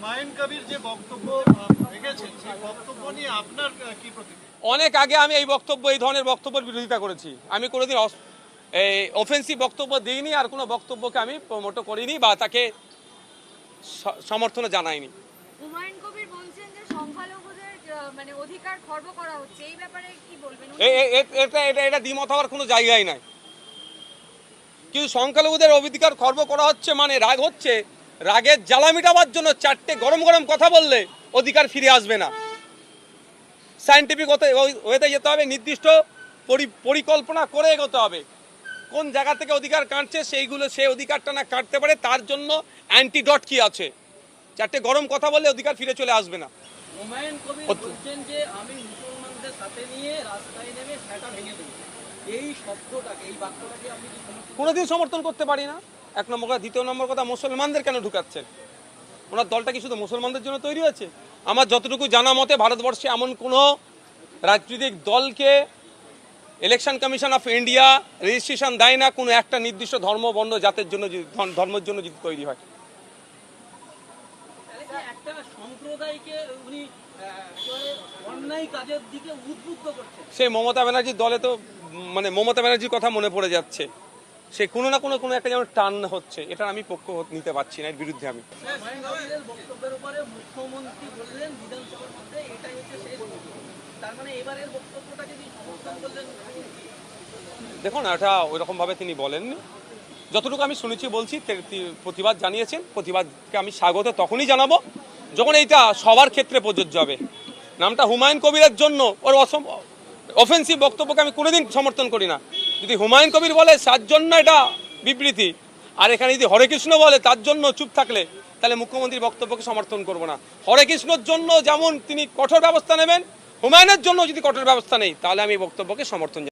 হুমায়ুন কবির যে বক্তব্য রেখেছেন সেই বক্তব্য নিয়ে আপনার কি প্রতিক্রিয়া? অনেক আগে আমি এই ধরনের বক্তব্যের বিরোধিতা করেছি। আমি কোনোদিন অফেন্সিভ বক্তব্য দিইনি, আর কোনো বক্তব্যকে আমি প্রমোট করিনি বা তাকে সমর্থন জানাইনি। হুমায়ুন কবির বলছেন যে সংখ্যালঘুদের মানে অধিকার খর্ব করা হচ্ছে, এই ব্যাপারে কি বলবেন? এটা দ্বিমত হওয়ার কোনো জায়গাই নাই। কিন্তু সংখ্যালঘুদের অধিকার খর্ব করা হচ্ছে মানে রাগ হচ্ছে, রাগের জ্বালা মিটাবার জন্য চারটে গরম গরম কথা বললে অধিকার ফিরে আসবে না। সায়েন্টিফিক ওয়েতে যেতে হবে, নির্দিষ্ট পরিকল্পনা করে এগোতে হবে। কোন জায়গা থেকে অধিকার কাটছে সেই অধিকারটা না কাটতে পারে, তার জন্য অ্যান্টিডট কি আছে। চারটে গরম কথা বললে অধিকার ফিরে চলে আসবে না। হুমায়ুন কবির বলছেন যে আমি মুসলমানদের সাথে নিয়ে রাস্তায় নেমে সেটা ভেঙে দেব, এই শব্দটাকে, এই বাক্যটাকে আপনি কি কোনোদিন সমর্থন করতে পারি না। এক নম্বর কথা। দ্বিতীয় নম্বর কথা, মুসলমানদের কেন ঢুকাচ্ছেন? ওনার দলটা কি শুধু মুসলমানদের জন্য তৈরি হয়েছে? আমার যতটুকু জানা মতে ভারতবর্ষে এমন কোনো রাজনৈতিক দলকে election commission of India registration দেয় না কোনো একটা নির্দিষ্ট ধর্ম, বর্ণ, জাতের জন্য, ধর্মের জন্য যদি তৈরি হয়। একটা সম্প্রদায়কে উনি অন্যায় কাজের দিকে উদ্বুদ্ধ করছেন। সেই মমতা ব্যানার্জির দলে তো মানে মমতা ব্যানার্জির কথা মনে পড়ে যাচ্ছে। সে কোনো না কোনো একটা যেমন টান হচ্ছে, এটা আমি পক্ষ নিতে পারছি না, এর বিরুদ্ধে আমি। হুমায়ুন কবিরের বক্তব্যের উপরে মুখ্যমন্ত্রী বললেন বিধানসভার মধ্যে এটাই হচ্ছে শেষ বক্তব্য। তার মানে এবারের বক্তব্যটা যদি সমর্থন করলেন। দেখুন, এটা ওইরকমভাবে তিনি বলেননি। যতটুকু আমি শুনেছি বলছি, প্রতিবাদ জানিয়েছেন। প্রতিবাদকে আমি স্বাগত তখনই জানাবো যখন এইটা সবার ক্ষেত্রে প্রযোজ্য হবে। নামটা হুমায়ুন কবিরের জন্য ওর অফেন্সিভ বক্তব্যকে আমি কোনোদিন সমর্থন করি না। যদি হুমায়ুন কবির বলে তার জন্য এটা বিবৃতি, আর এখানে যদি হরে কৃষ্ণ বলে তার জন্য চুপ থাকলে, তাহলে মুখ্যমন্ত্রীর বক্তব্যকে সমর্থন করব না। হরে কৃষ্ণর জন্য যেমন তিনি কঠোর ব্যবস্থা নেবেন, হুমায়ুনের জন্য যদি কঠোর ব্যবস্থা নেই, তাহলে আমি বক্তব্যকে সমর্থন